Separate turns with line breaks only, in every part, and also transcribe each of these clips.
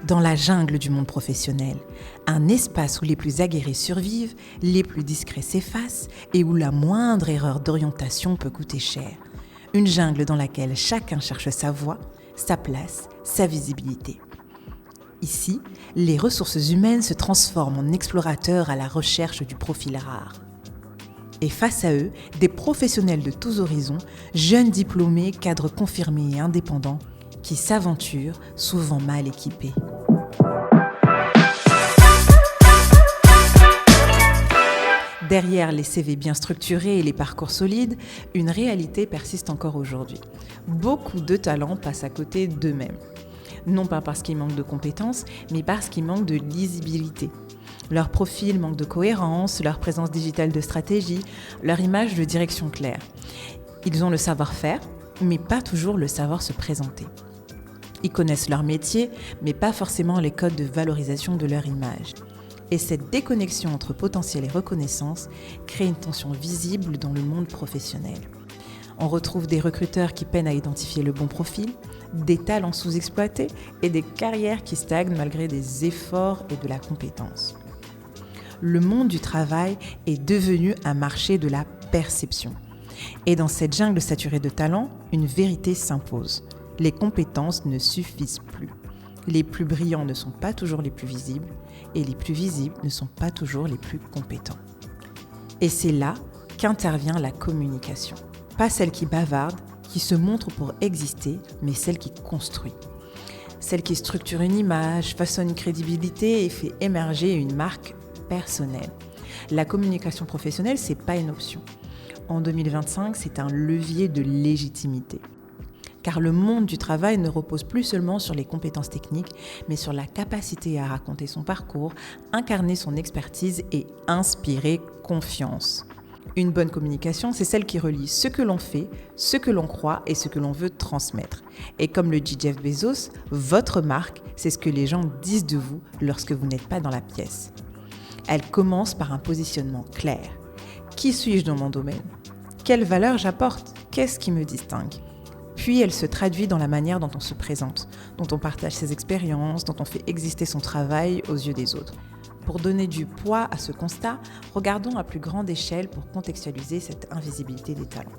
dans la jungle du monde professionnel, un espace où les plus aguerris survivent, les plus discrets s'effacent et où la moindre erreur d'orientation peut coûter cher. Une jungle dans laquelle chacun cherche sa voie, sa place, sa visibilité. Ici, les ressources humaines se transforment en explorateurs à la recherche du profil rare. Et face à eux, des professionnels de tous horizons, jeunes diplômés, cadres confirmés et indépendants, qui s'aventurent, souvent mal équipés. Derrière les CV bien structurés et les parcours solides, une réalité persiste encore aujourd'hui. Beaucoup de talents passent à côté d'eux-mêmes. Non pas parce qu'ils manquent de compétences, mais parce qu'ils manquent de lisibilité. Leur profil manque de cohérence, leur présence digitale de stratégie, leur image de direction claire. Ils ont le savoir-faire, mais pas toujours le savoir se présenter. Ils connaissent leur métier, mais pas forcément les codes de valorisation de leur image. Et cette déconnexion entre potentiel et reconnaissance crée une tension visible dans le monde professionnel. On retrouve des recruteurs qui peinent à identifier le bon profil, des talents sous-exploités et des carrières qui stagnent malgré des efforts et de la compétence. Le monde du travail est devenu un marché de la perception. Et dans cette jungle saturée de talents, une vérité s'impose. Les compétences ne suffisent plus. Les plus brillants ne sont pas toujours les plus visibles et les plus visibles ne sont pas toujours les plus compétents. Et c'est là qu'intervient la communication. Pas celle qui bavarde, qui se montre pour exister, mais celle qui construit. Celle qui structure une image, façonne une crédibilité et fait émerger une marque personnelle. La communication professionnelle, c'est pas une option. En 2025, c'est un levier de légitimité. Car le monde du travail ne repose plus seulement sur les compétences techniques, mais sur la capacité à raconter son parcours, incarner son expertise et inspirer confiance. Une bonne communication, c'est celle qui relie ce que l'on fait, ce que l'on croit et ce que l'on veut transmettre. Et comme le dit Jeff Bezos, votre marque, c'est ce que les gens disent de vous lorsque vous n'êtes pas dans la pièce. Elle commence par un positionnement clair. Qui suis-je dans mon domaine ? Quelle valeur j'apporte ? Qu'est-ce qui me distingue ? Puis elle se traduit dans la manière dont on se présente, dont on partage ses expériences, dont on fait exister son travail aux yeux des autres. Pour donner du poids à ce constat, regardons à plus grande échelle pour contextualiser cette invisibilité des talents.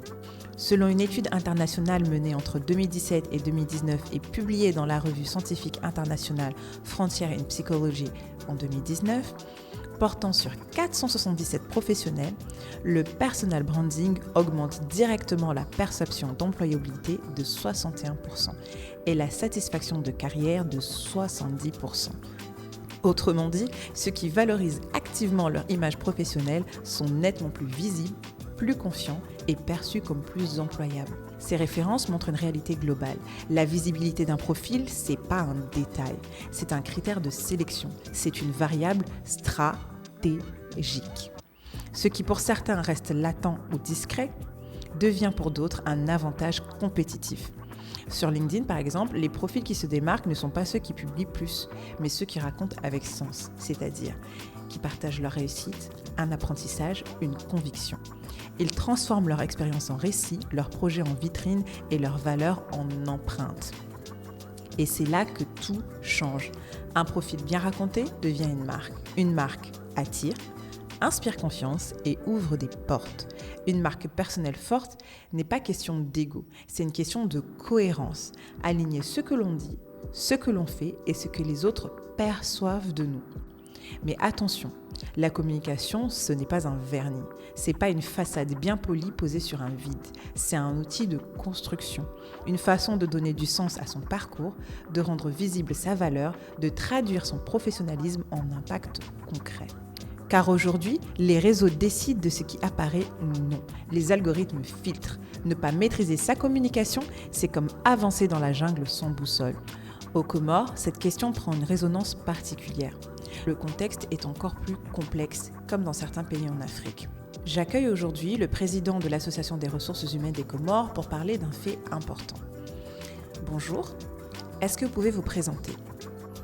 Selon une étude internationale menée entre 2017 et 2019 et publiée dans la revue scientifique internationale Frontiers in Psychology en 2019, portant sur 477 professionnels, le personal branding augmente directement la perception d'employabilité de 61% et la satisfaction de carrière de 70%. Autrement dit, ceux qui valorisent activement leur image professionnelle sont nettement plus visibles, plus confiants et perçus comme plus employables. Ces références montrent une réalité globale. La visibilité d'un profil, c'est pas un détail, c'est un critère de sélection, c'est une variable stratégique. Ce qui pour certains reste latent ou discret, devient pour d'autres un avantage compétitif. Sur LinkedIn, par exemple, les profils qui se démarquent ne sont pas ceux qui publient plus, mais ceux qui racontent avec sens, c'est-à-dire qui partagent leur réussite, un apprentissage, une conviction. Ils transforment leur expérience en récit, leurs projets en vitrine et leurs valeurs en empreinte. Et c'est là que tout change. Un profil bien raconté devient une marque. Une marque attire, inspire confiance et ouvre des portes. Une marque personnelle forte n'est pas question d'ego, c'est une question de cohérence. Aligner ce que l'on dit, ce que l'on fait et ce que les autres perçoivent de nous. Mais attention, la communication, ce n'est pas un vernis. C'est pas une façade bien polie posée sur un vide. C'est un outil de construction. Une façon de donner du sens à son parcours, de rendre visible sa valeur, de traduire son professionnalisme en impact concret. Car aujourd'hui, les réseaux décident de ce qui apparaît ou non. Les algorithmes filtrent. Ne pas maîtriser sa communication, c'est comme avancer dans la jungle sans boussole. Aux Comores, cette question prend une résonance particulière. Le contexte est encore plus complexe, comme dans certains pays en Afrique. J'accueille aujourd'hui le président de l'Association des ressources humaines des Comores pour parler d'un fait important. Bonjour, est-ce que vous pouvez vous présenter ?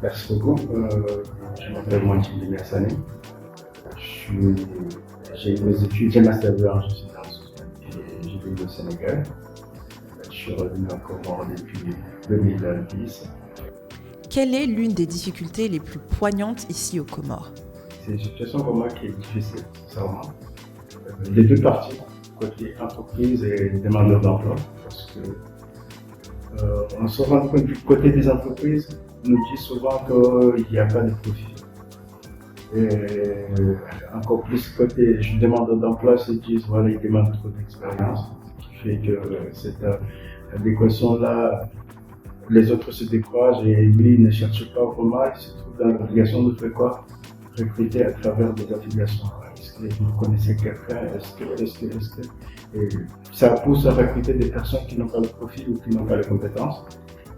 Merci beaucoup. Je m'appelle Mohamed Mersani. J'ai mes études, j'ai master 2 en gestion des ressources humaines et j'ai vécu au Sénégal. Je suis revenu en Comores depuis 2010.
quelle est l'une des difficultés les plus poignantes ici aux Comores ?
C'est une situation vraiment qui est difficile, sincèrement. Les deux parties, côté entreprise et demandeurs d'emploi, parce que on se rend compte du côté des entreprises, on nous dit souvent qu'il n'y a pas de profit. Et encore plus côté demandeurs d'emploi, se disent voilà, ils demandent trop d'expérience, ce qui fait que cette adéquation-là, les autres se découragent et lui ne cherche pas vraiment, il se trouve dans l'obligation de faire quoi? Recruter à travers des affiliations. Est-ce que vous connaissez quelqu'un? Est-ce que et ça pousse à recruter des personnes qui n'ont pas le profil ou qui n'ont pas les compétences.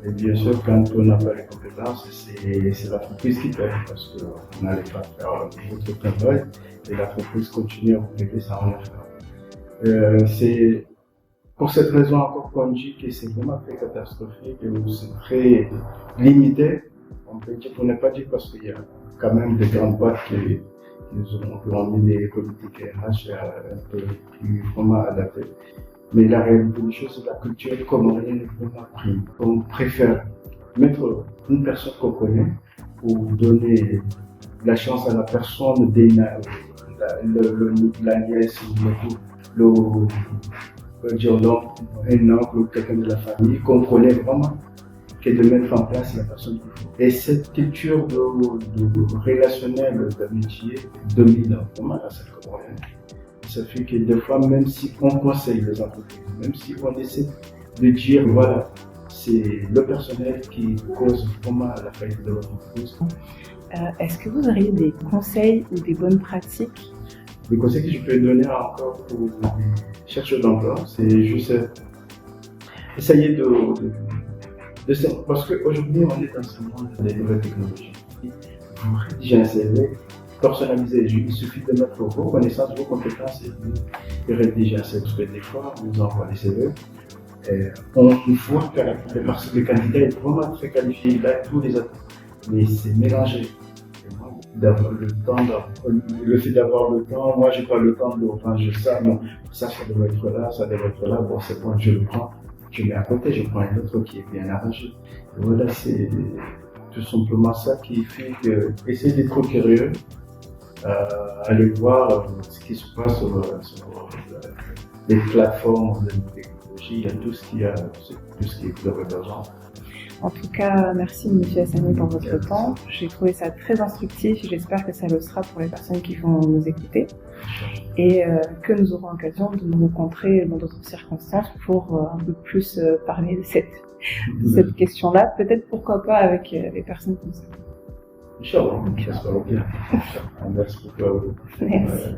Et bien sûr, quand on n'a pas les compétences, c'est l'entreprise qui perd parce qu'on n'allait pas faire votre travail et l'entreprise continue à vous payer sans rien faire. C'est pour cette raison encore qu'on dit que c'est vraiment très catastrophique et c'est très limité. On peut dire qu'on n'est pas dit parce qu'il y a quand même des grandes boîtes qui ont mis des politiques RH un peu plus vraiment adaptées. Mais la réalité des choses, c'est que la culture comorienne est vraiment prime. On préfère mettre une personne qu'on connaît pour donner la chance à la personne la nièce ou un oncle ou quelqu'un de la famille qu'on connaît vraiment, que de mettre en place la personne qu'il faut. Et cette culture de relationnelle d'amitié domine vraiment la scène comorienne. Ça fait que des fois, même si on conseille les entreprises, même si on essaie de dire voilà, c'est le personnel qui cause vraiment la faillite de l'entreprise.
Est-ce que vous auriez des conseils ou des bonnes pratiques?
Les conseils que je peux donner encore pour les chercheurs d'emploi, c'est juste essayer parce qu'aujourd'hui on est dans ce monde des nouvelles technologies. Vous rédigez un CV personnalisé, il suffit de mettre vos connaissances, vos compétences et vous rédigez un CV. Des fois, on vous envoie des CV. On voit que le candidat est vraiment très qualifié, il a tous les atouts, mais c'est mélangé. D'avoir le temps, le fait d'avoir le temps, moi j'ai pas le temps de ranger ça, non, ça devrait être là, ça devrait être là, bon c'est bon, je le prends, je mets à côté, je prends un autre qui est bien arrangé. Et voilà, c'est tout simplement ça qui fait que, essayez d'être curieux, aller voir ce qui se passe sur les plateformes de technologie, il y a tout ce qui est de répertoire.
En tout cas, merci M. Hassani pour votre temps. J'ai trouvé ça très instructif et j'espère que ça le sera pour les personnes qui vont nous écouter et que nous aurons l'occasion de nous rencontrer dans d'autres circonstances pour un peu plus parler de cette question-là. Peut-être pourquoi pas avec les personnes comme ça.
Inch'Allah, ça sera bien. Merci beaucoup.
Merci.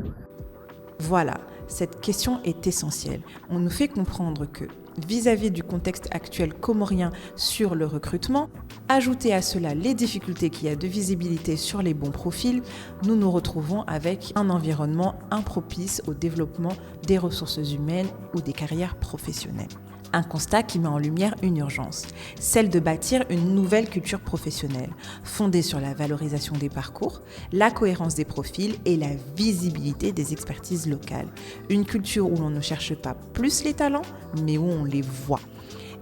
Voilà, cette question est essentielle. On nous fait comprendre que, vis-à-vis du contexte actuel comorien sur le recrutement, ajouter à cela les difficultés qu'il y a de visibilité sur les bons profils, nous nous retrouvons avec un environnement impropice au développement des ressources humaines ou des carrières professionnelles. Un constat qui met en lumière une urgence, celle de bâtir une nouvelle culture professionnelle, fondée sur la valorisation des parcours, la cohérence des profils et la visibilité des expertises locales. Une culture où l'on ne cherche pas plus les talents, mais où on les voit.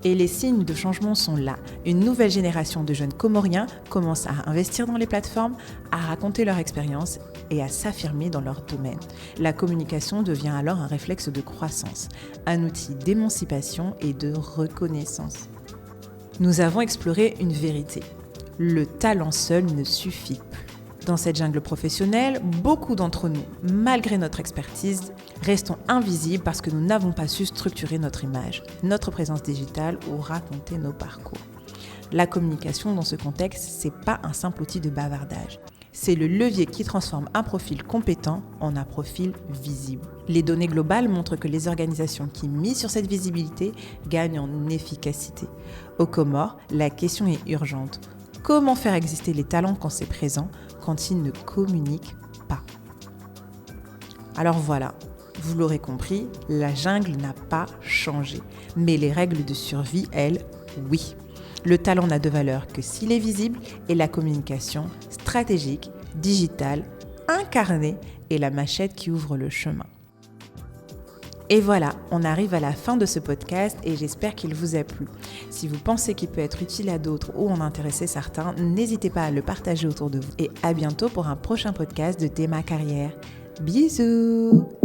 Et les signes de changement sont là. Une nouvelle génération de jeunes comoriens commence à investir dans les plateformes, à raconter leur expérience et à s'affirmer dans leur domaine. La communication devient alors un réflexe de croissance, un outil d'émancipation et de reconnaissance. Nous avons exploré une vérité. Le talent seul ne suffit plus. Dans cette jungle professionnelle, beaucoup d'entre nous, malgré notre expertise, restons invisibles parce que nous n'avons pas su structurer notre image, notre présence digitale ou raconter nos parcours. La communication dans ce contexte, c'est pas un simple outil de bavardage. C'est le levier qui transforme un profil compétent en un profil visible. Les données globales montrent que les organisations qui misent sur cette visibilité gagnent en efficacité. Aux Comores, la question est urgente. Comment faire exister les talents quand c'est présent, quand ils ne communiquent pas? Alors voilà, vous l'aurez compris, la jungle n'a pas changé. Mais les règles de survie, elles, oui. Le talent n'a de valeur que s'il est visible et la communication stratégique, digitale, incarnée est la machette qui ouvre le chemin. Et voilà, on arrive à la fin de ce podcast et j'espère qu'il vous a plu. Si vous pensez qu'il peut être utile à d'autres ou en intéresser certains, n'hésitez pas à le partager autour de vous. Et à bientôt pour un prochain podcast de Théma Carrière. Bisous!